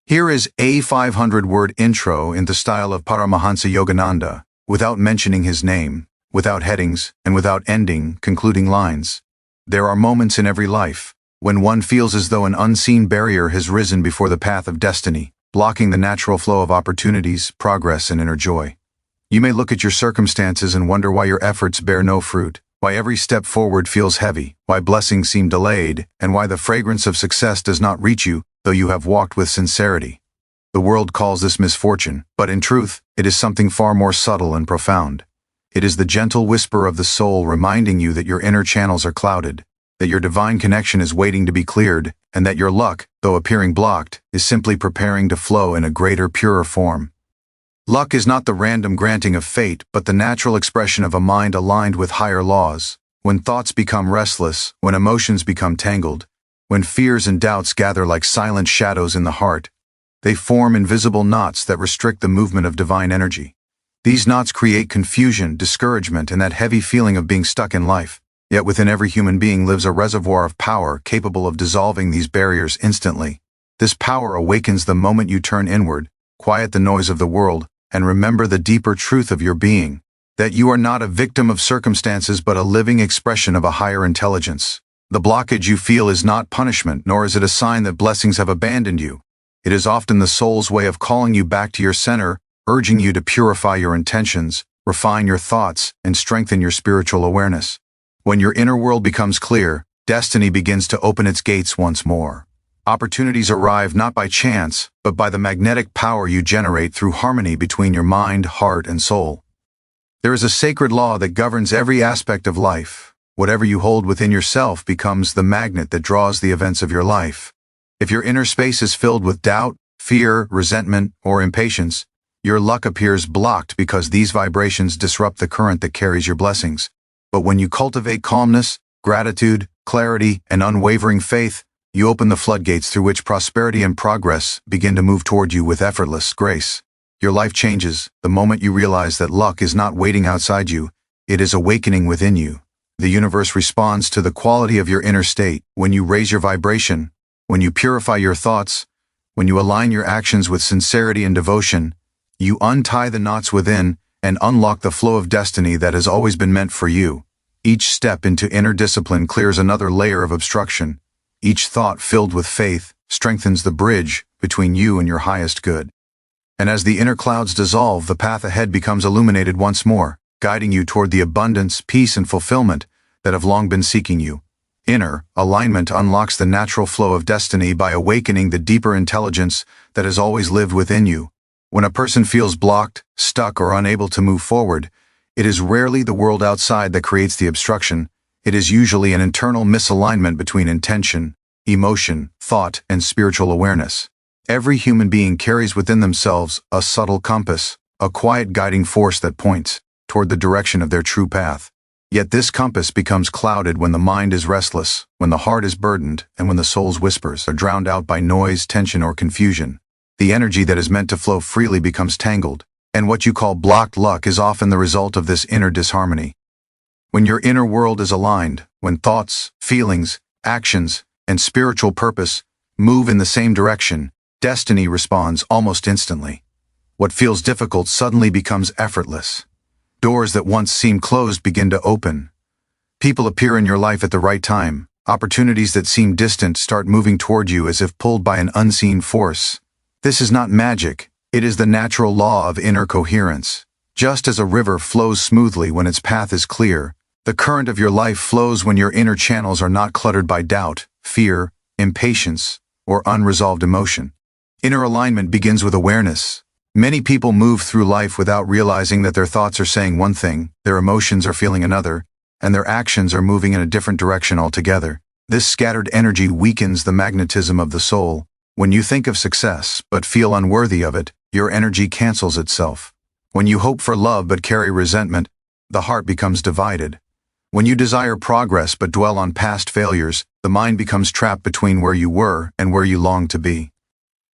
Here is a 500-word intro in the style of Paramahansa Yogananda, without mentioning his name, without headings, and without ending, concluding lines. There are moments in every life when one feels as though an unseen barrier has risen before the path of destiny, blocking the natural flow of opportunities, progress, and inner joy. You may look at your circumstances and wonder why your efforts bear no fruit, why every step forward feels heavy, why blessings seem delayed, and why the fragrance of success does not reach you, though you have walked with sincerity. The world calls this misfortune, but in truth, it is something far more subtle and profound. It is the gentle whisper of the soul reminding you that your inner channels are clouded, that your divine connection is waiting to be cleared, and that your luck, though appearing blocked, is simply preparing to flow in a greater, purer form. Luck is not the random granting of fate, but the natural expression of a mind aligned with higher laws. When thoughts become restless, when emotions become tangled, when fears and doubts gather like silent shadows in the heart, they form invisible knots that restrict the movement of divine energy. These knots create confusion, discouragement, and that heavy feeling of being stuck in life. Yet within every human being lives a reservoir of power capable of dissolving these barriers instantly. This power awakens the moment you turn inward, quiet the noise of the world, and remember the deeper truth of your being, that you are not a victim of circumstances but a living expression of a higher intelligence. The blockage you feel is not punishment, nor is it a sign that blessings have abandoned you. It is often the soul's way of calling you back to your center, urging you to purify your intentions, refine your thoughts, and strengthen your spiritual awareness. When your inner world becomes clear, destiny begins to open its gates once more. Opportunities arrive not by chance, but by the magnetic power you generate through harmony between your mind, heart, and soul. There is a sacred law that governs every aspect of life. Whatever you hold within yourself becomes the magnet that draws the events of your life. If your inner space is filled with doubt, fear, resentment, or impatience, your luck appears blocked because these vibrations disrupt the current that carries your blessings. But when you cultivate calmness, gratitude, clarity, and unwavering faith, you open the floodgates through which prosperity and progress begin to move toward you with effortless grace. Your life changes the moment you realize that luck is not waiting outside you, it is awakening within you. The universe responds to the quality of your inner state when you raise your vibration, when you purify your thoughts, when you align your actions with sincerity and devotion. You untie the knots within and unlock the flow of destiny that has always been meant for you. Each step into inner discipline clears another layer of obstruction. Each thought filled with faith strengthens the bridge between you and your highest good. And as the inner clouds dissolve, the path ahead becomes illuminated once more, guiding you toward the abundance, peace, and fulfillment that have long been seeking you. Inner alignment unlocks the natural flow of destiny by awakening the deeper intelligence that has always lived within you. When a person feels blocked, stuck, or unable to move forward, it is rarely the world outside that creates the obstruction. It is usually an internal misalignment between intention, emotion, thought, and spiritual awareness. Every human being carries within themselves a subtle compass, a quiet guiding force that points toward the direction of their true path. Yet this compass becomes clouded when the mind is restless, when the heart is burdened, and when the soul's whispers are drowned out by noise, tension, or confusion. The energy that is meant to flow freely becomes tangled, and what you call blocked luck is often the result of this inner disharmony. When your inner world is aligned, when thoughts, feelings, actions, and spiritual purpose move in the same direction, destiny responds almost instantly. What feels difficult suddenly becomes effortless. Doors that once seemed closed begin to open. People appear in your life at the right time. Opportunities that seem distant start moving toward you as if pulled by an unseen force. This is not magic. It is the natural law of inner coherence. Just as a river flows smoothly when its path is clear, the current of your life flows when your inner channels are not cluttered by doubt, fear, impatience, or unresolved emotion. Inner alignment begins with awareness. Many people move through life without realizing that their thoughts are saying one thing, their emotions are feeling another, and their actions are moving in a different direction altogether. This scattered energy weakens the magnetism of the soul. When you think of success but feel unworthy of it, your energy cancels itself. When you hope for love but carry resentment, the heart becomes divided. When you desire progress but dwell on past failures, the mind becomes trapped between where you were and where you long to be.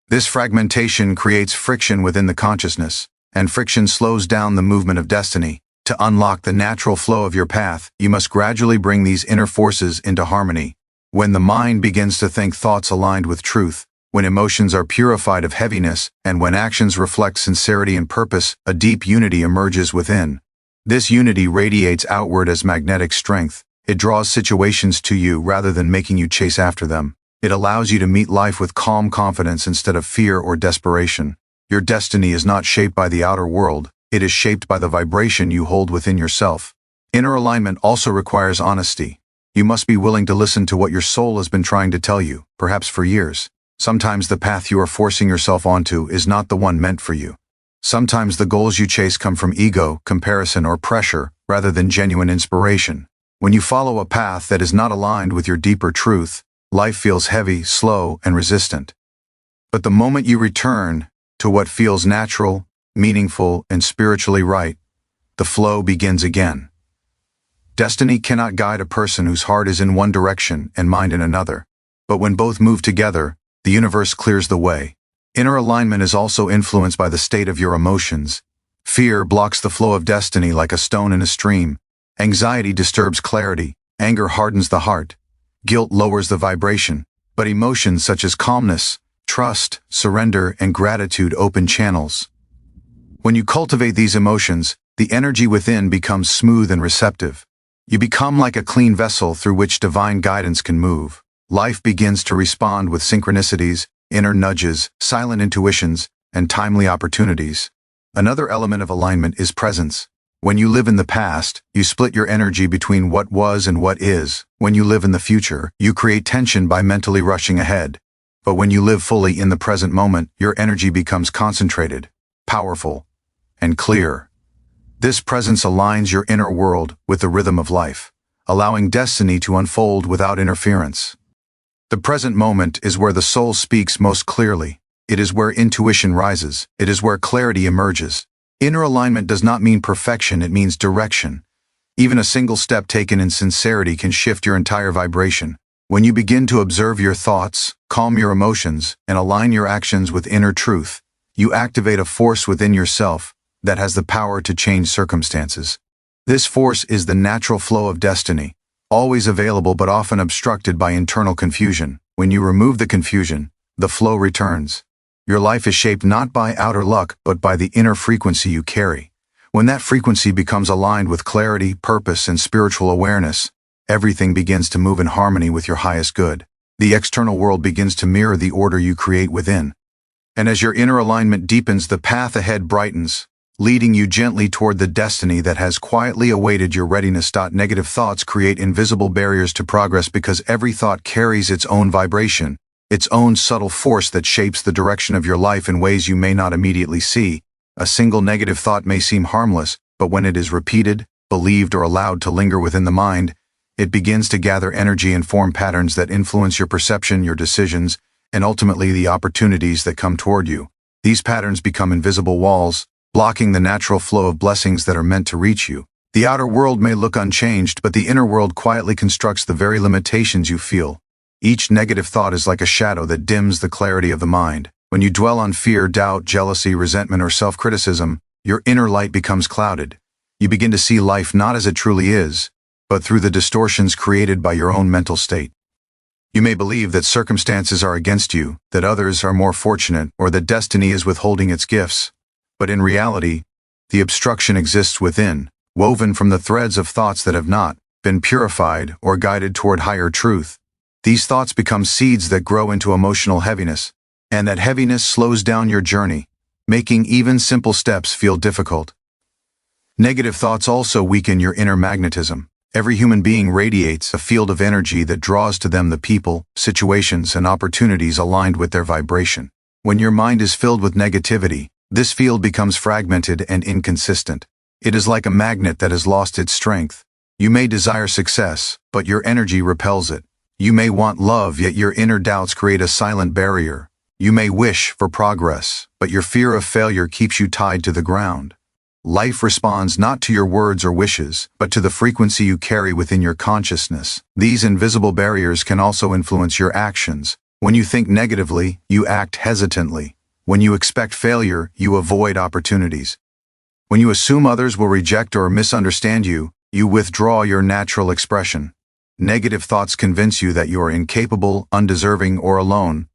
This fragmentation creates friction within the consciousness, and friction slows down the movement of destiny. To unlock the natural flow of your path, you must gradually bring these inner forces into harmony. When the mind begins to think thoughts aligned with truth, when emotions are purified of heaviness, and when actions reflect sincerity and purpose, a deep unity emerges within. This unity radiates outward as magnetic strength. It draws situations to you rather than making you chase after them. It allows you to meet life with calm confidence instead of fear or desperation. Your destiny is not shaped by the outer world. It is shaped by the vibration you hold within yourself. Inner alignment also requires honesty. You must be willing to listen to what your soul has been trying to tell you, perhaps for years. Sometimes the path you are forcing yourself onto is not the one meant for you. Sometimes the goals you chase come from ego, comparison, or pressure, rather than genuine inspiration. When you follow a path that is not aligned with your deeper truth, life feels heavy, slow, and resistant. But the moment you return to what feels natural, meaningful, and spiritually right, the flow begins again. Destiny cannot guide a person whose heart is in one direction and mind in another. But when both move together, the universe clears the way. Inner alignment is also influenced by the state of your emotions. Fear blocks the flow of destiny like a stone in a stream. Anxiety disturbs clarity. Anger hardens the heart. Guilt lowers the vibration. But emotions such as calmness, trust, surrender, and gratitude open channels. When you cultivate these emotions, the energy within becomes smooth and receptive. You become like a clean vessel through which divine guidance can move. Life begins to respond with synchronicities, inner nudges, silent intuitions, and timely opportunities. Another element of alignment is presence. When you live in the past, you split your energy between what was and what is. When you live in the future, you create tension by mentally rushing ahead. But when you live fully in the present moment, your energy becomes concentrated, powerful, and clear. This presence aligns your inner world with the rhythm of life, allowing destiny to unfold without interference. The present moment is where the soul speaks most clearly. It is where intuition rises. It is where clarity emerges. Inner alignment does not mean perfection, it means direction. Even a single step taken in sincerity can shift your entire vibration. When you begin to observe your thoughts, calm your emotions, and align your actions with inner truth, you activate a force within yourself that has the power to change circumstances. This force is the natural flow of destiny, always available but often obstructed by internal confusion. When you remove the confusion, the flow returns. Your life is shaped not by outer luck but by the inner frequency you carry. When that frequency becomes aligned with clarity, purpose, and spiritual awareness, everything begins to move in harmony with your highest good. The external world begins to mirror the order you create within. And as your inner alignment deepens, the path ahead brightens, leading you gently toward the destiny that has quietly awaited your readiness. Negative thoughts create invisible barriers to progress because every thought carries its own vibration, its own subtle force that shapes the direction of your life in ways you may not immediately see. A single negative thought may seem harmless, but when it is repeated, believed, or allowed to linger within the mind, it begins to gather energy and form patterns that influence your perception, your decisions, and ultimately the opportunities that come toward you. These patterns become invisible walls, blocking the natural flow of blessings that are meant to reach you. The outer world may look unchanged, but the inner world quietly constructs the very limitations you feel. Each negative thought is like a shadow that dims the clarity of the mind. When you dwell on fear, doubt, jealousy, resentment, or self-criticism, your inner light becomes clouded. You begin to see life not as it truly is, but through the distortions created by your own mental state. You may believe that circumstances are against you, that others are more fortunate, or that destiny is withholding its gifts. But in reality, the obstruction exists within, woven from the threads of thoughts that have not been purified or guided toward higher truth. These thoughts become seeds that grow into emotional heaviness, and that heaviness slows down your journey, making even simple steps feel difficult. Negative thoughts also weaken your inner magnetism. Every human being radiates a field of energy that draws to them the people, situations, and opportunities aligned with their vibration. When your mind is filled with negativity, this field becomes fragmented and inconsistent. It is like a magnet that has lost its strength. You may desire success, but your energy repels it. You may want love, yet your inner doubts create a silent barrier. You may wish for progress, but your fear of failure keeps you tied to the ground. Life responds not to your words or wishes, but to the frequency you carry within your consciousness. These invisible barriers can also influence your actions. When you think negatively, you act hesitantly. When you expect failure, you avoid opportunities. When you assume others will reject or misunderstand you, you withdraw your natural expression. Negative thoughts convince you that you are incapable, undeserving, or alone.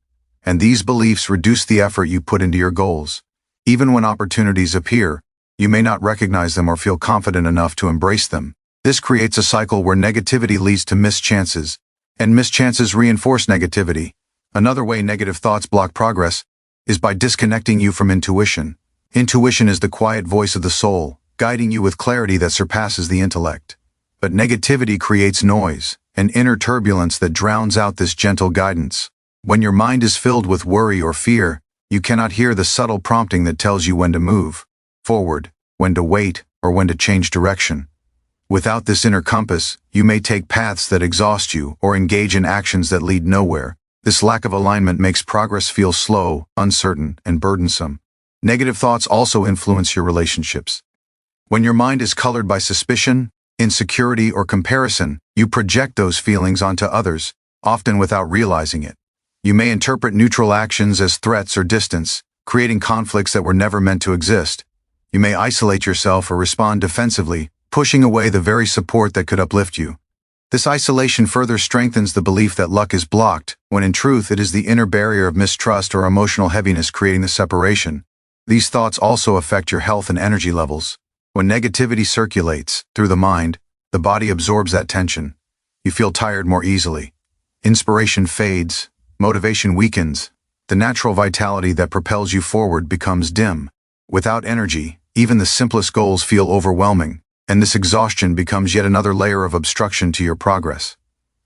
and these beliefs reduce the effort you put into your goals. Even when opportunities appear, you may not recognize them or feel confident enough to embrace them. This creates a cycle where negativity leads to missed chances, and missed chances reinforce negativity. Another way negative thoughts block progress is by disconnecting you from intuition. Intuition is the quiet voice of the soul, guiding you with clarity that surpasses the intellect. But negativity creates noise, an inner turbulence that drowns out this gentle guidance. When your mind is filled with worry or fear, you cannot hear the subtle prompting that tells you when to move forward, when to wait, or when to change direction. Without this inner compass, you may take paths that exhaust you or engage in actions that lead nowhere. This lack of alignment makes progress feel slow, uncertain, and burdensome. Negative thoughts also influence your relationships. When your mind is colored by suspicion, insecurity, or comparison, you project those feelings onto others, often without realizing it. You may interpret neutral actions as threats or distance, creating conflicts that were never meant to exist. You may isolate yourself or respond defensively, pushing away the very support that could uplift you. This isolation further strengthens the belief that luck is blocked, when in truth it is the inner barrier of mistrust or emotional heaviness creating the separation. These thoughts also affect your health and energy levels. When negativity circulates through the mind, the body absorbs that tension. You feel tired more easily. Inspiration fades, motivation weakens. The natural vitality that propels you forward becomes dim. Without energy, even the simplest goals feel overwhelming, and this exhaustion becomes yet another layer of obstruction to your progress.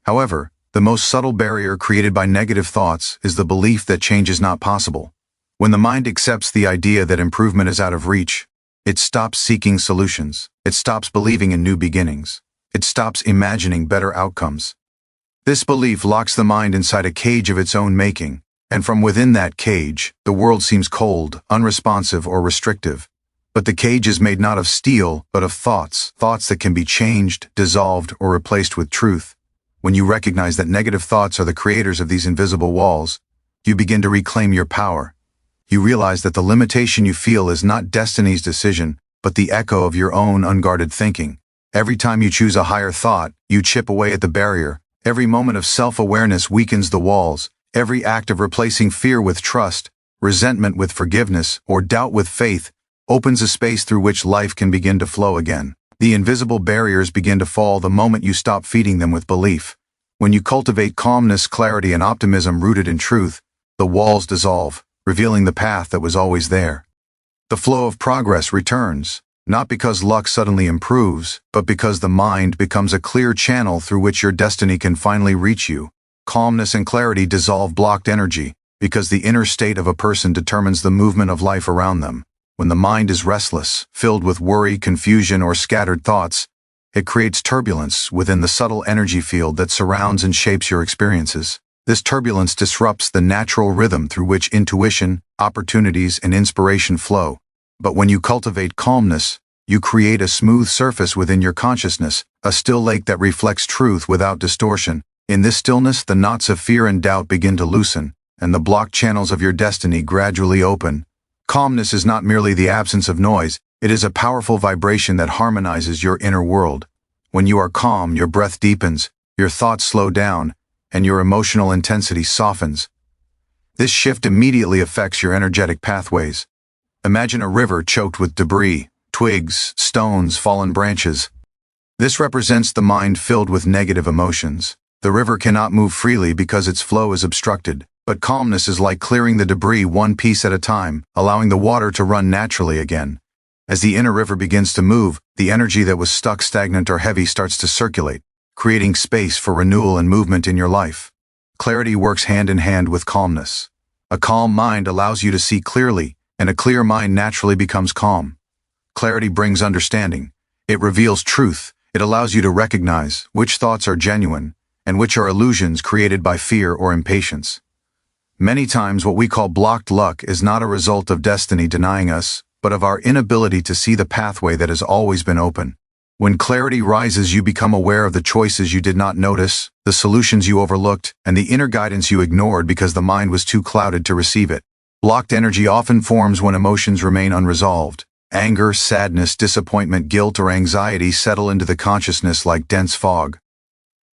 However, the most subtle barrier created by negative thoughts is the belief that change is not possible. When the mind accepts the idea that improvement is out of reach, it stops seeking solutions. It stops believing in new beginnings. It stops imagining better outcomes. This belief locks the mind inside a cage of its own making, and from within that cage, the world seems cold, unresponsive, or restrictive. But the cage is made not of steel, but of thoughts that can be changed, dissolved, or replaced with truth. When you recognize that negative thoughts are the creators of these invisible walls, you begin to reclaim your power. You realize that the limitation you feel is not destiny's decision, but the echo of your own unguarded thinking. Every time you choose a higher thought, you chip away at the barrier. Every moment of self-awareness weakens the walls. Every act of replacing fear with trust, resentment with forgiveness, or doubt with faith opens a space through which life can begin to flow again. The invisible barriers begin to fall the moment you stop feeding them with belief. When you cultivate calmness, clarity, and optimism rooted in truth, the walls dissolve, revealing the path that was always there. The flow of progress returns, not because luck suddenly improves, but because the mind becomes a clear channel through which your destiny can finally reach you. Calmness and clarity dissolve blocked energy, because the inner state of a person determines the movement of life around them. When the mind is restless, filled with worry, confusion, or scattered thoughts, it creates turbulence within the subtle energy field that surrounds and shapes your experiences. This turbulence disrupts the natural rhythm through which intuition, opportunities, and inspiration flow. But when you cultivate calmness, you create a smooth surface within your consciousness, a still lake that reflects truth without distortion. In this stillness, the knots of fear and doubt begin to loosen, and the blocked channels of your destiny gradually open. Calmness is not merely the absence of noise, it is a powerful vibration that harmonizes your inner world. When you are calm, your breath deepens, your thoughts slow down, and your emotional intensity softens. This shift immediately affects your energetic pathways. Imagine a river choked with debris, twigs, stones, fallen branches. This represents the mind filled with negative emotions. The river cannot move freely because its flow is obstructed. But calmness is like clearing the debris one piece at a time, allowing the water to run naturally again. As the inner river begins to move, the energy that was stuck, stagnant, or heavy starts to circulate, creating space for renewal and movement in your life. Clarity works hand in hand with calmness. A calm mind allows you to see clearly, and a clear mind naturally becomes calm. Clarity brings understanding. It reveals truth. It allows you to recognize which thoughts are genuine and which are illusions created by fear or impatience. Many times what we call blocked luck is not a result of destiny denying us, but of our inability to see the pathway that has always been open. When clarity rises, you become aware of the choices you did not notice, the solutions you overlooked, and the inner guidance you ignored because the mind was too clouded to receive it. Blocked energy often forms when emotions remain unresolved. Anger, sadness, disappointment, guilt, or anxiety settle into the consciousness like dense fog.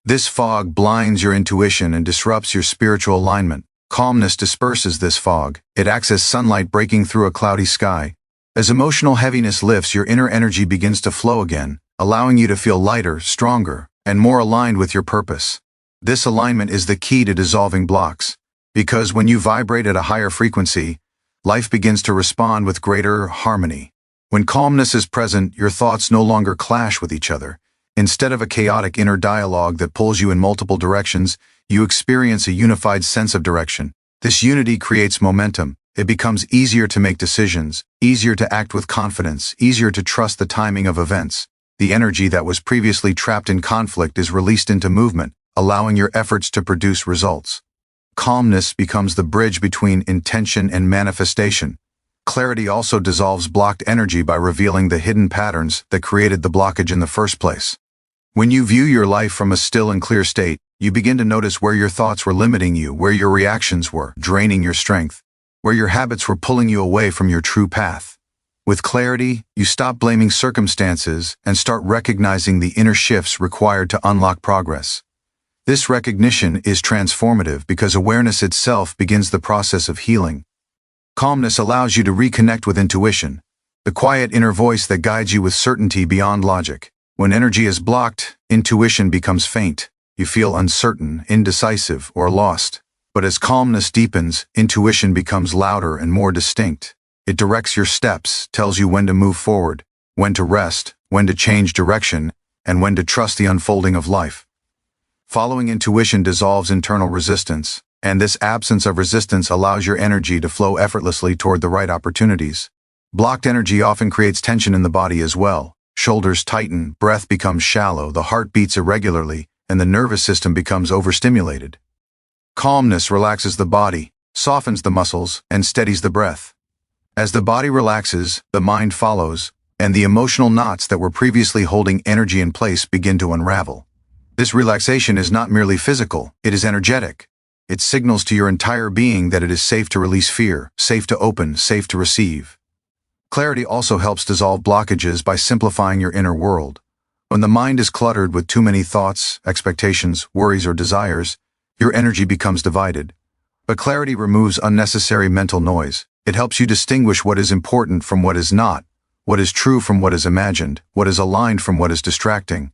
This fog blinds your intuition and disrupts your spiritual alignment. Calmness disperses this fog. It acts as sunlight breaking through a cloudy sky. As emotional heaviness lifts, your inner energy begins to flow again, allowing you to feel lighter, stronger, and more aligned with your purpose. This alignment is the key to dissolving blocks, because when you vibrate at a higher frequency, life begins to respond with greater harmony. When calmness is present, your thoughts no longer clash with each other. Instead of a chaotic inner dialogue that pulls you in multiple directions, you experience a unified sense of direction. This unity creates momentum. It becomes easier to make decisions, easier to act with confidence, easier to trust the timing of events. The energy that was previously trapped in conflict is released into movement, allowing your efforts to produce results. Calmness becomes the bridge between intention and manifestation. Clarity also dissolves blocked energy by revealing the hidden patterns that created the blockage in the first place. When you view your life from a still and clear state, you begin to notice where your thoughts were limiting you, where your reactions were draining your strength, where your habits were pulling you away from your true path. With clarity, you stop blaming circumstances and start recognizing the inner shifts required to unlock progress. This recognition is transformative because awareness itself begins the process of healing. Calmness allows you to reconnect with intuition, the quiet inner voice that guides you with certainty beyond logic. When energy is blocked, intuition becomes faint. You feel uncertain, indecisive, or lost. But as calmness deepens, intuition becomes louder and more distinct. It directs your steps, tells you when to move forward, when to rest, when to change direction, and when to trust the unfolding of life. Following intuition dissolves internal resistance, and this absence of resistance allows your energy to flow effortlessly toward the right opportunities. Blocked energy often creates tension in the body as well. Shoulders tighten, breath becomes shallow, the heart beats irregularly, and the nervous system becomes overstimulated. Calmness relaxes the body, softens the muscles, and steadies the breath. As the body relaxes, the mind follows, and the emotional knots that were previously holding energy in place begin to unravel. This relaxation is not merely physical, it is energetic. It signals to your entire being that it is safe to release fear, safe to open, safe to receive. Clarity also helps dissolve blockages by simplifying your inner world. When the mind is cluttered with too many thoughts, expectations, worries, or desires, your energy becomes divided. But clarity removes unnecessary mental noise. It helps you distinguish what is important from what is not, what is true from what is imagined, what is aligned from what is distracting.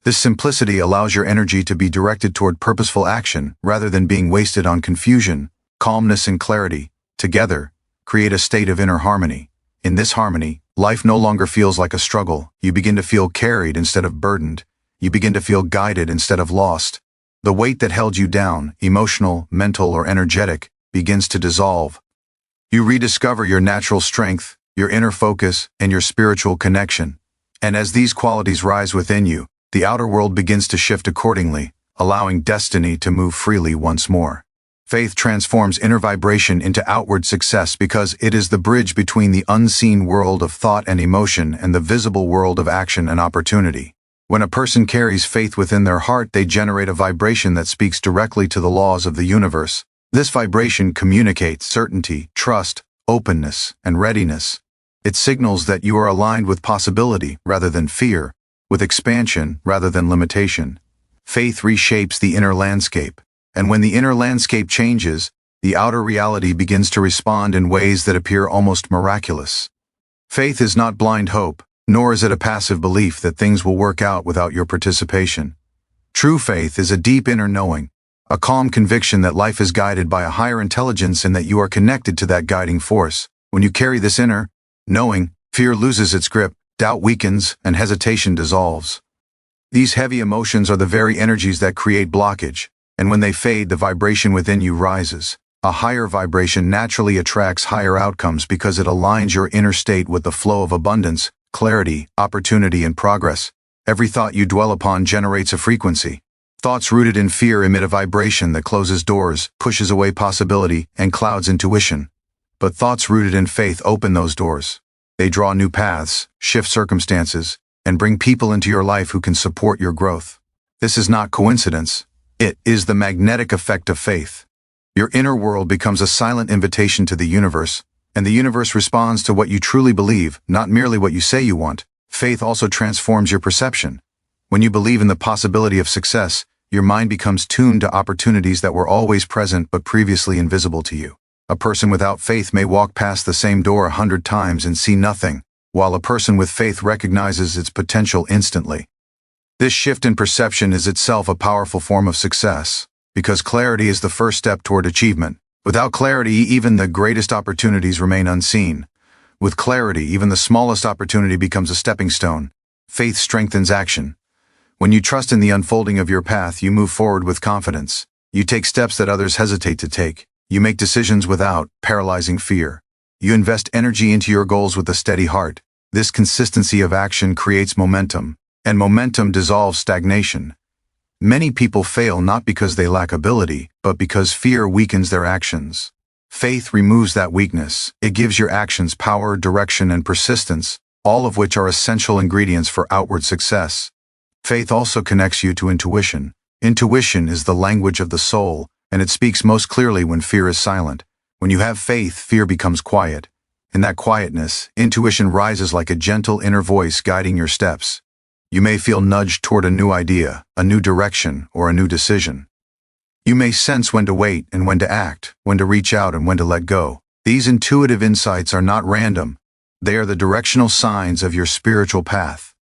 This simplicity allows your energy to be directed toward purposeful action rather than being wasted on confusion. Calmness and clarity, together, create a state of inner harmony. In this harmony, life no longer feels like a struggle. You begin to feel carried instead of burdened. You begin to feel guided instead of lost. The weight that held you down, emotional, mental, or energetic, begins to dissolve. You rediscover your natural strength, your inner focus, and your spiritual connection. And as these qualities rise within you, the outer world begins to shift accordingly, allowing destiny to move freely once more. Faith transforms inner vibration into outward success because it is the bridge between the unseen world of thought and emotion and the visible world of action and opportunity. When a person carries faith within their heart, they generate a vibration that speaks directly to the laws of the universe. This vibration communicates certainty, trust, openness, and readiness. It signals that you are aligned with possibility rather than fear, with expansion rather than limitation. Faith reshapes the inner landscape, and when the inner landscape changes, the outer reality begins to respond in ways that appear almost miraculous. Faith is not blind hope, nor is it a passive belief that things will work out without your participation. True faith is a deep inner knowing, a calm conviction that life is guided by a higher intelligence and that you are connected to that guiding force. When you carry this inner knowing, fear loses its grip, doubt weakens, and hesitation dissolves. These heavy emotions are the very energies that create blockage, and when they fade, the vibration within you rises. A higher vibration naturally attracts higher outcomes because it aligns your inner state with the flow of abundance, clarity, opportunity, and progress. Every thought you dwell upon generates a frequency. Thoughts rooted in fear emit a vibration that closes doors, pushes away possibility, and clouds intuition. But thoughts rooted in faith open those doors. They draw new paths, shift circumstances, and bring people into your life who can support your growth. This is not coincidence. It is the magnetic effect of faith. Your inner world becomes a silent invitation to the universe, and the universe responds to what you truly believe, not merely what you say you want. Faith also transforms your perception. When you believe in the possibility of success, your mind becomes tuned to opportunities that were always present but previously invisible to you. A person without faith may walk past the same door 100 times and see nothing, while a person with faith recognizes its potential instantly. This shift in perception is itself a powerful form of success, because clarity is the first step toward achievement. Without clarity, even the greatest opportunities remain unseen. With clarity, even the smallest opportunity becomes a stepping stone. Faith strengthens action. When you trust in the unfolding of your path, you move forward with confidence. You take steps that others hesitate to take. You make decisions without paralyzing fear. You invest energy into your goals with a steady heart. This consistency of action creates momentum, and momentum dissolves stagnation. Many people fail not because they lack ability, but because fear weakens their actions. Faith removes that weakness. It gives your actions power, direction, and persistence, all of which are essential ingredients for outward success. Faith also connects you to intuition. Intuition is the language of the soul, and it speaks most clearly when fear is silent. When you have faith, fear becomes quiet. In that quietness, intuition rises like a gentle inner voice guiding your steps. You may feel nudged toward a new idea, a new direction, or a new decision. You may sense when to wait and when to act, when to reach out and when to let go. These intuitive insights are not random. They are the directional signs of your spiritual path.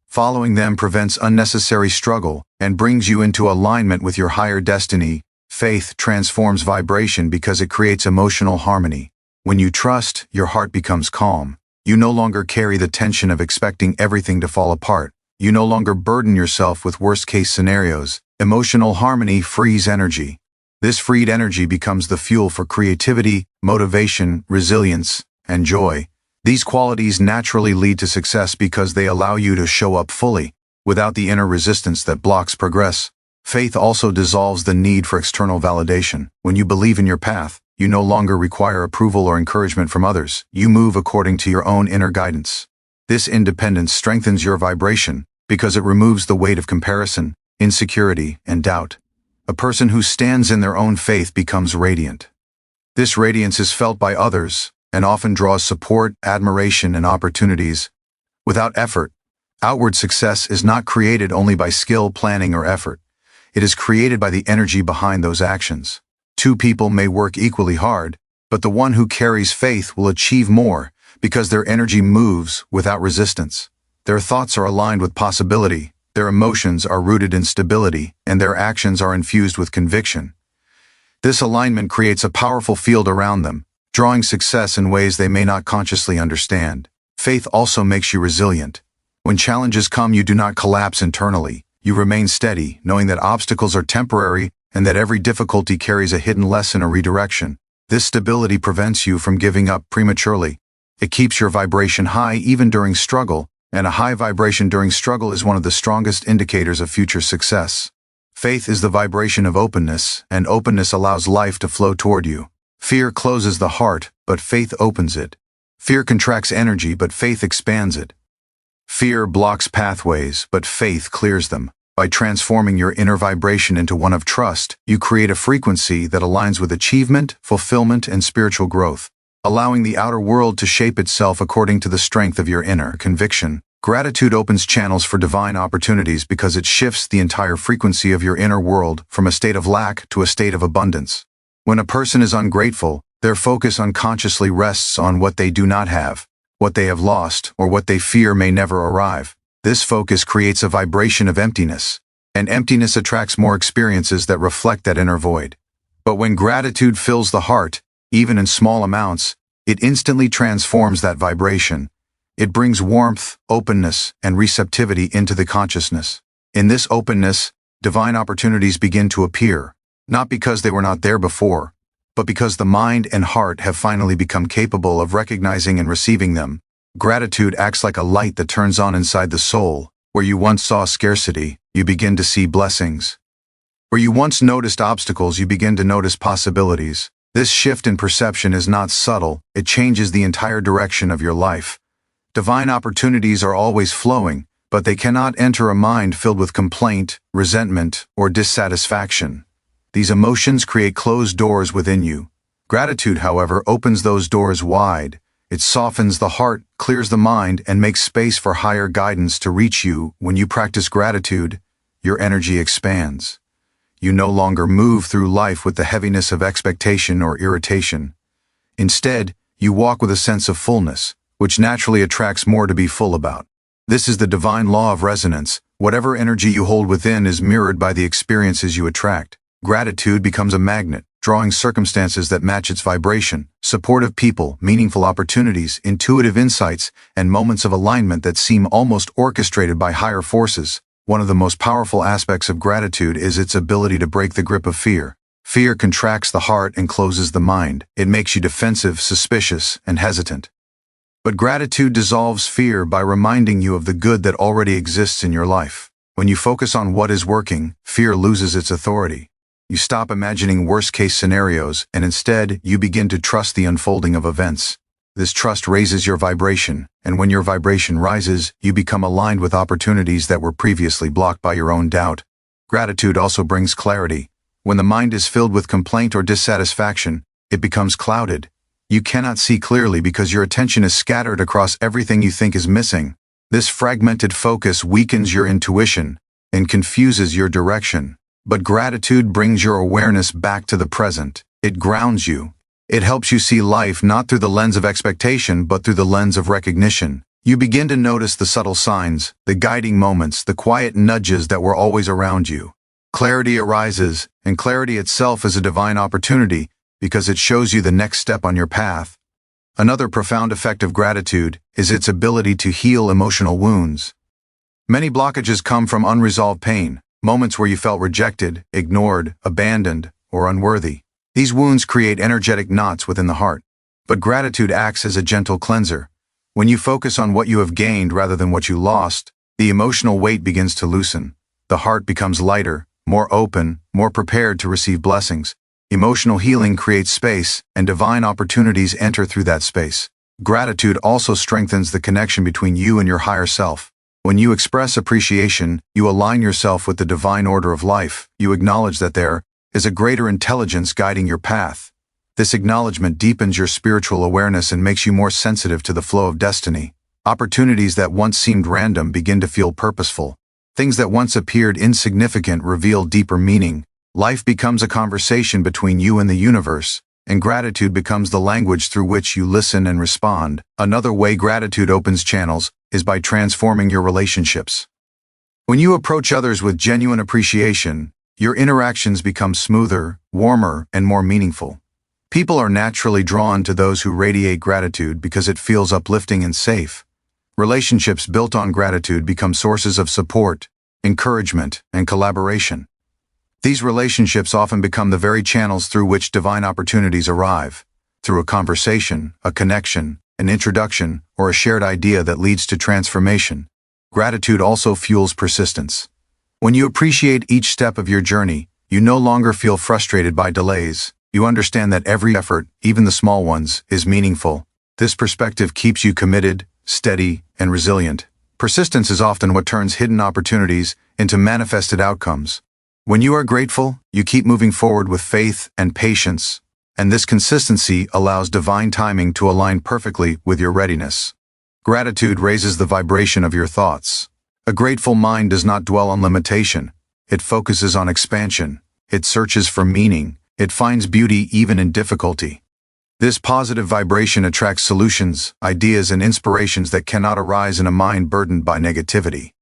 Following them prevents unnecessary struggle and brings you into alignment with your higher destiny. Faith transforms vibration because it creates emotional harmony. When you trust, your heart becomes calm. You no longer carry the tension of expecting everything to fall apart. You no longer burden yourself with worst-case scenarios. Emotional harmony frees energy. This freed energy becomes the fuel for creativity, motivation, resilience, and joy. These qualities naturally lead to success because they allow you to show up fully, without the inner resistance that blocks progress. Faith also dissolves the need for external validation. When you believe in your path, you no longer require approval or encouragement from others. You move according to your own inner guidance. This independence strengthens your vibration because it removes the weight of comparison, insecurity, and doubt. A person who stands in their own faith becomes radiant. This radiance is felt by others and often draws support, admiration, and opportunities. Without effort, outward success is not created only by skill, planning, or effort. It is created by the energy behind those actions. Two people may work equally hard, but the one who carries faith will achieve more because their energy moves without resistance. Their thoughts are aligned with possibility, their emotions are rooted in stability, and their actions are infused with conviction. This alignment creates a powerful field around them, drawing success in ways they may not consciously understand. Faith also makes you resilient. When challenges come, you do not collapse internally. You remain steady, knowing that obstacles are temporary and that every difficulty carries a hidden lesson or redirection. This stability prevents you from giving up prematurely. It keeps your vibration high even during struggle, and a high vibration during struggle is one of the strongest indicators of future success. Faith is the vibration of openness, and openness allows life to flow toward you. Fear closes the heart, but faith opens it. Fear contracts energy, but faith expands it. Fear blocks pathways, but faith clears them. By transforming your inner vibration into one of trust, you create a frequency that aligns with achievement, fulfillment, and spiritual growth, allowing the outer world to shape itself according to the strength of your inner conviction. Gratitude opens channels for divine opportunities because it shifts the entire frequency of your inner world from a state of lack to a state of abundance. When a person is ungrateful, their focus unconsciously rests on what they do not have, what they have lost, or what they fear may never arrive. This focus creates a vibration of emptiness, and emptiness attracts more experiences that reflect that inner void. But when gratitude fills the heart, even in small amounts, it instantly transforms that vibration. It brings warmth, openness, and receptivity into the consciousness. In this openness, divine opportunities begin to appear, not because they were not there before, but because the mind and heart have finally become capable of recognizing and receiving them. Gratitude acts like a light that turns on inside the soul. Where you once saw scarcity, you begin to see blessings. Where you once noticed obstacles, you begin to notice possibilities. This shift in perception is not subtle, it changes the entire direction of your life. Divine opportunities are always flowing, but they cannot enter a mind filled with complaint, resentment, or dissatisfaction. These emotions create closed doors within you. Gratitude, however, opens those doors wide. It softens the heart, clears the mind, and makes space for higher guidance to reach you. When you practice gratitude, your energy expands. you no longer move through life with the heaviness of expectation or irritation. Instead, you walk with a sense of fullness, which naturally attracts more to be full about. This is the divine law of resonance. Whatever energy you hold within is mirrored by the experiences you attract. Gratitude becomes a magnet, drawing circumstances that match its vibration, supportive people, meaningful opportunities, intuitive insights, and moments of alignment that seem almost orchestrated by higher forces. One of the most powerful aspects of gratitude is its ability to break the grip of fear. Fear contracts the heart and closes the mind. It makes you defensive, suspicious, and hesitant. But gratitude dissolves fear by reminding you of the good that already exists in your life. When you focus on what is working, fear loses its authority. You stop imagining worst-case scenarios, and instead, you begin to trust the unfolding of events. This trust raises your vibration, and when your vibration rises, you become aligned with opportunities that were previously blocked by your own doubt. Gratitude also brings clarity. When the mind is filled with complaint or dissatisfaction, it becomes clouded. You cannot see clearly because your attention is scattered across everything you think is missing. This fragmented focus weakens your intuition and confuses your direction. But gratitude brings your awareness back to the present. It grounds you. It helps you see life not through the lens of expectation, but through the lens of recognition. You begin to notice the subtle signs, the guiding moments, the quiet nudges that were always around you. Clarity arises, and clarity itself is a divine opportunity because it shows you the next step on your path. Another profound effect of gratitude is its ability to heal emotional wounds. Many blockages come from unresolved pain. Moments where you felt rejected, ignored, abandoned, or unworthy. These wounds create energetic knots within the heart. But gratitude acts as a gentle cleanser. When you focus on what you have gained rather than what you lost, the emotional weight begins to loosen. The heart becomes lighter, more open, more prepared to receive blessings. Emotional healing creates space, and divine opportunities enter through that space. Gratitude also strengthens the connection between you and your higher self. When you express appreciation, you align yourself with the divine order of life. You acknowledge that there is a greater intelligence guiding your path. This acknowledgement deepens your spiritual awareness and makes you more sensitive to the flow of destiny. Opportunities that once seemed random begin to feel purposeful. Things that once appeared insignificant reveal deeper meaning. Life becomes a conversation between you and the universe, and gratitude becomes the language through which you listen and respond. Another way gratitude opens channels is by transforming your relationships. When you approach others with genuine appreciation, your interactions become smoother, warmer, and more meaningful. People are naturally drawn to those who radiate gratitude because it feels uplifting and safe. Relationships built on gratitude become sources of support, encouragement, and collaboration. These relationships often become the very channels through which divine opportunities arrive, through a conversation, a connection, an introduction, or a shared idea that leads to transformation. Gratitude also fuels persistence. When you appreciate each step of your journey, you no longer feel frustrated by delays. You understand that every effort, even the small ones, is meaningful. This perspective keeps you committed, steady, and resilient. Persistence is often what turns hidden opportunities into manifested outcomes. When you are grateful, you keep moving forward with faith and patience, and this consistency allows divine timing to align perfectly with your readiness. Gratitude raises the vibration of your thoughts. A grateful mind does not dwell on limitation. It focuses on expansion. It searches for meaning. It finds beauty even in difficulty. This positive vibration attracts solutions, ideas, and inspirations that cannot arise in a mind burdened by negativity.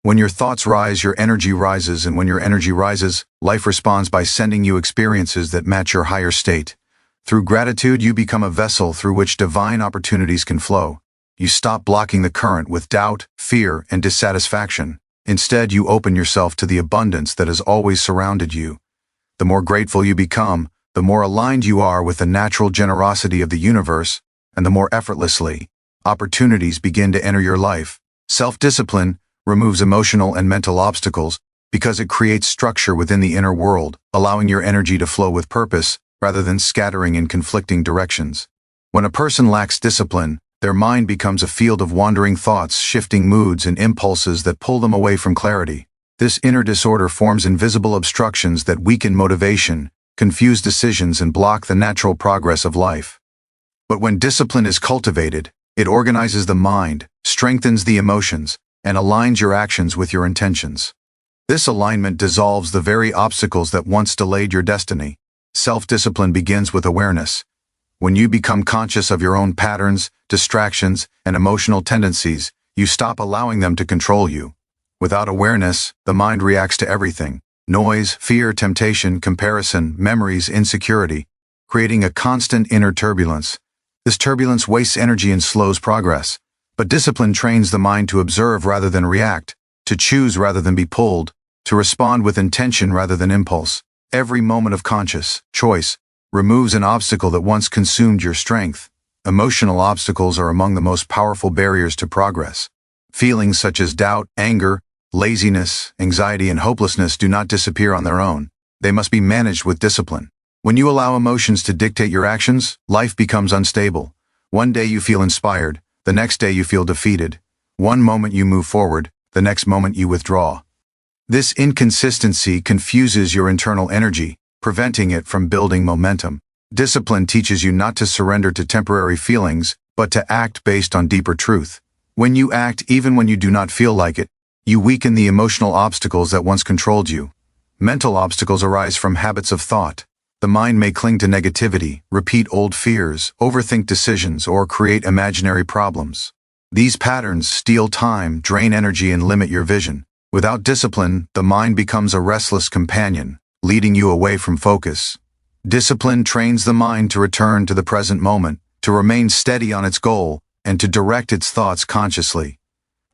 When your thoughts rise, your energy rises, and when your energy rises, life responds by sending you experiences that match your higher state. Through gratitude, you become a vessel through which divine opportunities can flow. You stop blocking the current with doubt, fear, and dissatisfaction. Instead, you open yourself to the abundance that has always surrounded you. The more grateful you become, the more aligned you are with the natural generosity of the universe, and the more effortlessly opportunities begin to enter your life. Self-discipline removes emotional and mental obstacles because it creates structure within the inner world, allowing your energy to flow with purpose rather than scattering in conflicting directions. When a person lacks discipline, their mind becomes a field of wandering thoughts, shifting moods, and impulses that pull them away from clarity. This inner disorder forms invisible obstructions that weaken motivation, confuse decisions, and block the natural progress of life. But when discipline is cultivated, it organizes the mind, strengthens the emotions, and aligns your actions with your intentions. This alignment dissolves the very obstacles that once delayed your destiny. Self-discipline begins with awareness. When you become conscious of your own patterns, distractions, and emotional tendencies, you stop allowing them to control you. Without awareness, the mind reacts to everything: noise, fear, temptation, comparison, memories, insecurity, creating a constant inner turbulence. This turbulence wastes energy and slows progress. But discipline trains the mind to observe rather than react, to choose rather than be pulled, to respond with intention rather than impulse. Every moment of conscious choice removes an obstacle that once consumed your strength. Emotional obstacles are among the most powerful barriers to progress. Feelings such as doubt, anger, laziness, anxiety, and hopelessness do not disappear on their own. They must be managed with discipline. When you allow emotions to dictate your actions, life becomes unstable. One day you feel inspired, the next day you feel defeated. One moment you move forward, the next moment you withdraw. This inconsistency confuses your internal energy, preventing it from building momentum. Discipline teaches you not to surrender to temporary feelings, but to act based on deeper truth. When you act even when you do not feel like it, you weaken the emotional obstacles that once controlled you. Mental obstacles arise from habits of thought. The mind may cling to negativity, repeat old fears, overthink decisions, or create imaginary problems. These patterns steal time, drain energy, and limit your vision. Without discipline, the mind becomes a restless companion, leading you away from focus. Discipline trains the mind to return to the present moment, to remain steady on its goal, and to direct its thoughts consciously.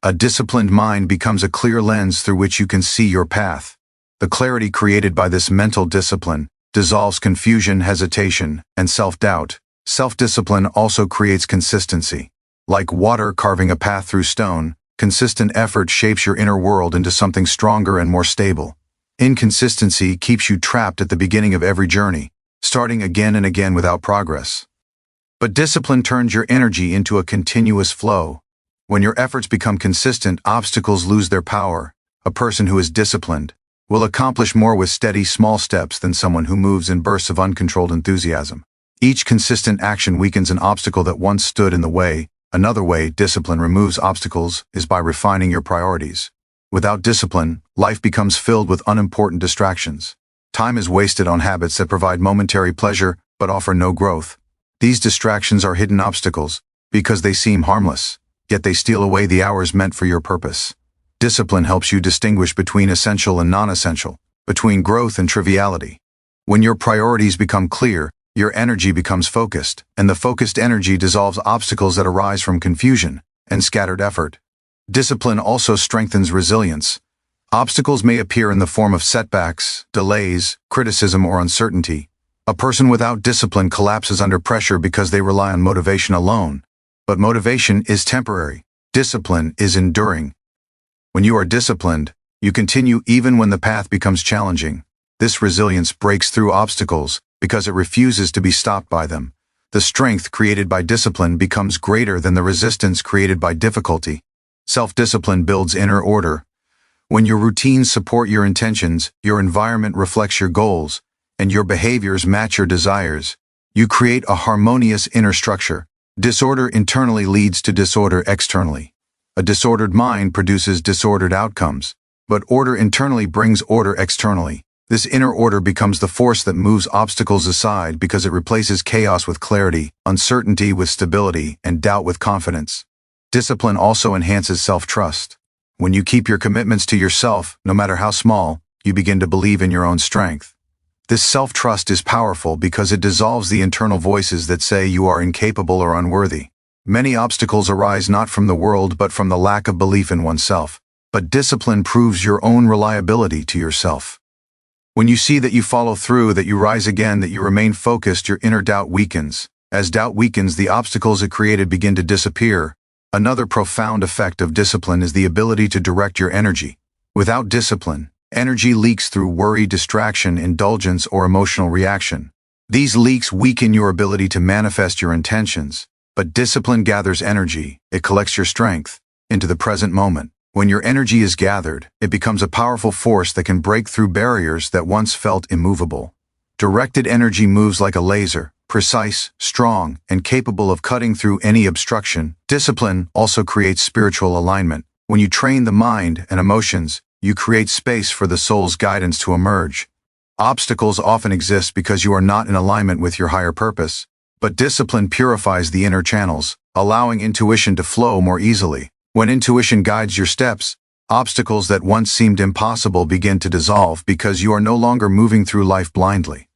A disciplined mind becomes a clear lens through which you can see your path. The clarity created by this mental discipline dissolves confusion, hesitation, and self-doubt. Self-discipline also creates consistency. Like water carving a path through stone, consistent effort shapes your inner world into something stronger and more stable. Inconsistency keeps you trapped at the beginning of every journey, starting again and again without progress. But discipline turns your energy into a continuous flow. When your efforts become consistent, obstacles lose their power. A person who is disciplined will accomplish more with steady, small steps than someone who moves in bursts of uncontrolled enthusiasm. Each consistent action weakens an obstacle that once stood in the way. Another way discipline removes obstacles is by refining your priorities. Without discipline, life becomes filled with unimportant distractions. Time is wasted on habits that provide momentary pleasure but offer no growth. These distractions are hidden obstacles because they seem harmless, yet they steal away the hours meant for your purpose. Discipline helps you distinguish between essential and non-essential, between growth and triviality. When your priorities become clear, your energy becomes focused, and the focused energy dissolves obstacles that arise from confusion and scattered effort. Discipline also strengthens resilience. Obstacles may appear in the form of setbacks, delays, criticism, or uncertainty. A person without discipline collapses under pressure because they rely on motivation alone. But motivation is temporary. Discipline is enduring. When you are disciplined, you continue even when the path becomes challenging. This resilience breaks through obstacles because it refuses to be stopped by them. The strength created by discipline becomes greater than the resistance created by difficulty. Self-discipline builds inner order. When your routines support your intentions, your environment reflects your goals, and your behaviors match your desires, you create a harmonious inner structure. Disorder internally leads to disorder externally. A disordered mind produces disordered outcomes, but order internally brings order externally. This inner order becomes the force that moves obstacles aside because it replaces chaos with clarity, uncertainty with stability, and doubt with confidence. Discipline also enhances self-trust. When you keep your commitments to yourself, no matter how small, you begin to believe in your own strength. This self-trust is powerful because it dissolves the internal voices that say you are incapable or unworthy. Many obstacles arise not from the world but from the lack of belief in oneself. But discipline proves your own reliability to yourself. When you see that you follow through, that you rise again, that you remain focused, your inner doubt weakens. As doubt weakens, the obstacles it created begin to disappear. Another profound effect of discipline is the ability to direct your energy. Without discipline, energy leaks through worry, distraction, indulgence, or emotional reaction. These leaks weaken your ability to manifest your intentions. But discipline gathers energy. It collects your strength into the present moment. When your energy is gathered, it becomes a powerful force that can break through barriers that once felt immovable. Directed energy moves like a laser, precise, strong, and capable of cutting through any obstruction. Discipline also creates spiritual alignment. When you train the mind and emotions, you create space for the soul's guidance to emerge. Obstacles often exist because you are not in alignment with your higher purpose, but discipline purifies the inner channels, allowing intuition to flow more easily. When intuition guides your steps, obstacles that once seemed impossible begin to dissolve because you are no longer moving through life blindly.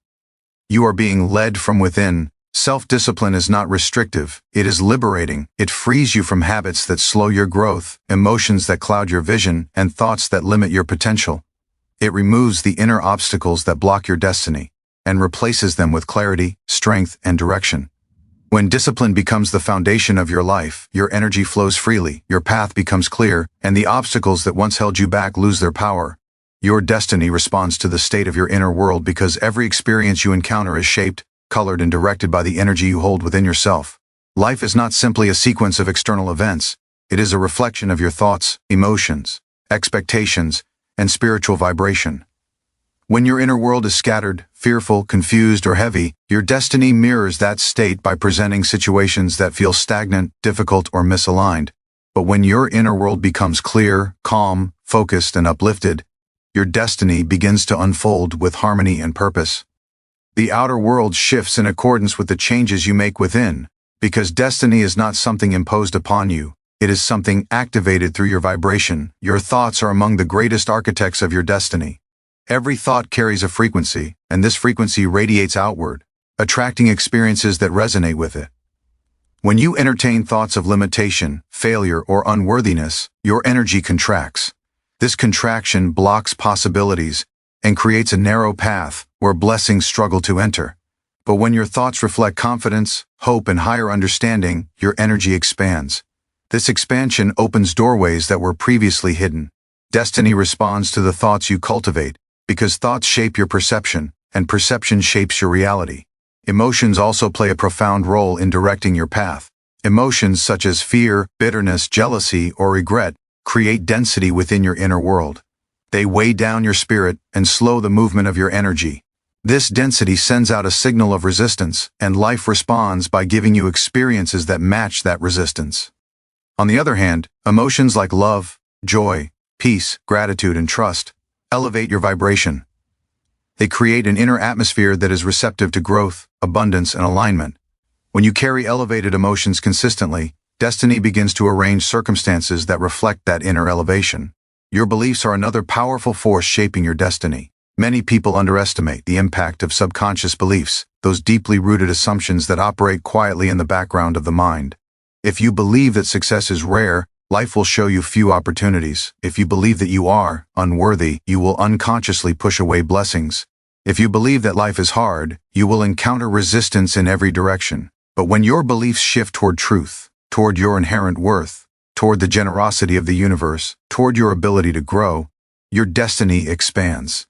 You are being led from within. Self-discipline is not restrictive, it is liberating. It frees you from habits that slow your growth, emotions that cloud your vision, and thoughts that limit your potential. It removes the inner obstacles that block your destiny, and replaces them with clarity, strength, and direction. When discipline becomes the foundation of your life, your energy flows freely, your path becomes clear, and the obstacles that once held you back lose their power. Your destiny responds to the state of your inner world because every experience you encounter is shaped, colored, and directed by the energy you hold within yourself. Life is not simply a sequence of external events. It is a reflection of your thoughts, emotions, expectations, and spiritual vibration. When your inner world is scattered, fearful, confused, or heavy, your destiny mirrors that state by presenting situations that feel stagnant, difficult, or misaligned. But when your inner world becomes clear, calm, focused, and uplifted, your destiny begins to unfold with harmony and purpose. The outer world shifts in accordance with the changes you make within, because destiny is not something imposed upon you. It is something activated through your vibration. Your thoughts are among the greatest architects of your destiny. Every thought carries a frequency, and this frequency radiates outward, attracting experiences that resonate with it. When you entertain thoughts of limitation, failure, or unworthiness, your energy contracts. This contraction blocks possibilities and creates a narrow path where blessings struggle to enter. But when your thoughts reflect confidence, hope, and higher understanding, your energy expands. This expansion opens doorways that were previously hidden. Destiny responds to the thoughts you cultivate, because thoughts shape your perception, and perception shapes your reality. Emotions also play a profound role in directing your path. Emotions such as fear, bitterness, jealousy, or regret create density within your inner world. They weigh down your spirit and slow the movement of your energy. This density sends out a signal of resistance, and life responds by giving you experiences that match that resistance. On the other hand, emotions like love, joy, peace, gratitude, and trust elevate your vibration. They create an inner atmosphere that is receptive to growth, abundance, and alignment. When you carry elevated emotions consistently, destiny begins to arrange circumstances that reflect that inner elevation. Your beliefs are another powerful force shaping your destiny. Many people underestimate the impact of subconscious beliefs, those deeply rooted assumptions that operate quietly in the background of the mind. If you believe that success is rare, life will show you few opportunities. If you believe that you are unworthy, you will unconsciously push away blessings. If you believe that life is hard, you will encounter resistance in every direction. But when your beliefs shift toward truth, toward your inherent worth, toward the generosity of the universe, toward your ability to grow, your destiny expands.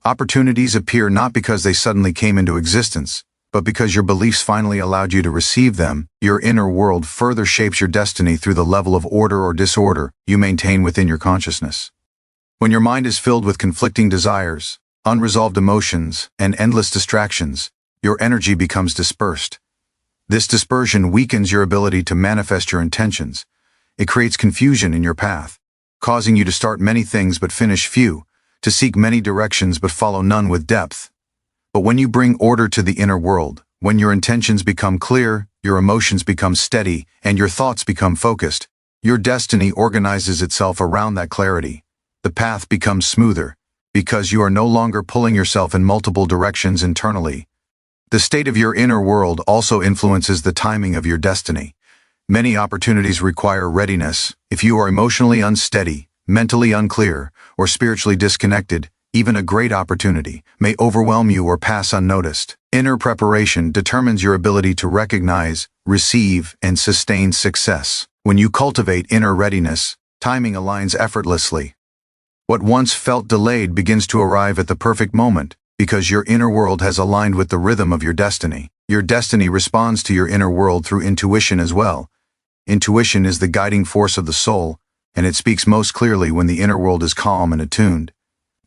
Opportunities appear not because they suddenly came into existence, but because your beliefs finally allowed you to receive them. Your inner world further shapes your destiny through the level of order or disorder you maintain within your consciousness. When your mind is filled with conflicting desires, unresolved emotions, and endless distractions, your energy becomes dispersed. This dispersion weakens your ability to manifest your intentions. It creates confusion in your path, causing you to start many things but finish few, to seek many directions but follow none with depth. But when you bring order to the inner world, when your intentions become clear, your emotions become steady, and your thoughts become focused, your destiny organizes itself around that clarity. The path becomes smoother, because you are no longer pulling yourself in multiple directions internally. The state of your inner world also influences the timing of your destiny. Many opportunities require readiness. If you are emotionally unsteady, mentally unclear, or spiritually disconnected, even a great opportunity may overwhelm you or pass unnoticed. Inner preparation determines your ability to recognize, receive, and sustain success. When you cultivate inner readiness, timing aligns effortlessly. What once felt delayed begins to arrive at the perfect moment, because your inner world has aligned with the rhythm of your destiny. Your destiny responds to your inner world through intuition as well. Intuition is the guiding force of the soul, and it speaks most clearly when the inner world is calm and attuned.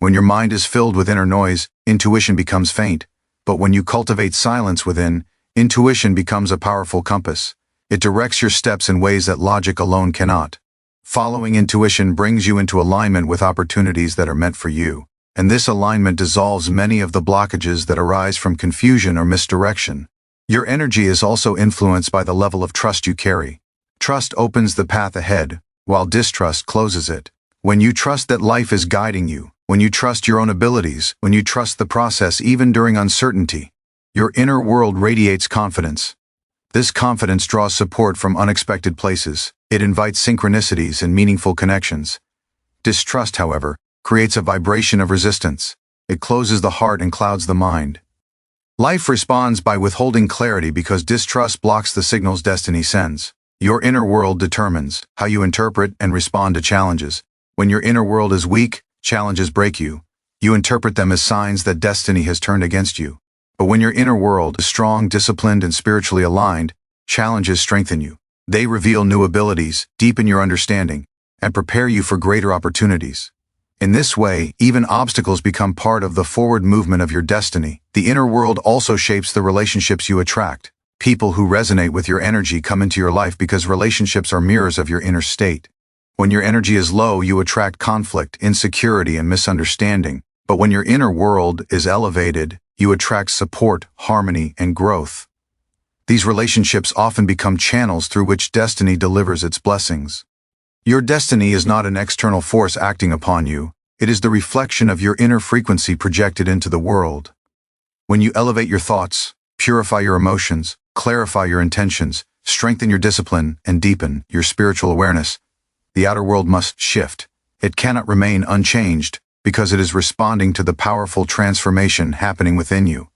When your mind is filled with inner noise, intuition becomes faint. But when you cultivate silence within, intuition becomes a powerful compass. It directs your steps in ways that logic alone cannot. Following intuition brings you into alignment with opportunities that are meant for you, and this alignment dissolves many of the blockages that arise from confusion or misdirection. Your energy is also influenced by the level of trust you carry. Trust opens the path ahead, while distrust closes it. When you trust that life is guiding you, when you trust your own abilities, when you trust the process even during uncertainty, your inner world radiates confidence. This confidence draws support from unexpected places. It invites synchronicities and meaningful connections. Distrust, however, creates a vibration of resistance. It closes the heart and clouds the mind. Life responds by withholding clarity because distrust blocks the signals destiny sends. Your inner world determines how you interpret and respond to challenges. When your inner world is weak, challenges break you. You interpret them as signs that destiny has turned against you. But when your inner world is strong, disciplined, and spiritually aligned, challenges strengthen you. They reveal new abilities, deepen your understanding, and prepare you for greater opportunities. In this way, even obstacles become part of the forward movement of your destiny. The inner world also shapes the relationships you attract. People who resonate with your energy come into your life because relationships are mirrors of your inner state. When your energy is low, you attract conflict, insecurity, and misunderstanding. But when your inner world is elevated, you attract support, harmony, and growth. These relationships often become channels through which destiny delivers its blessings. Your destiny is not an external force acting upon you. It is the reflection of your inner frequency projected into the world. When you elevate your thoughts, purify your emotions, clarify your intentions, strengthen your discipline, and deepen your spiritual awareness, the outer world must shift. It cannot remain unchanged because it is responding to the powerful transformation happening within you.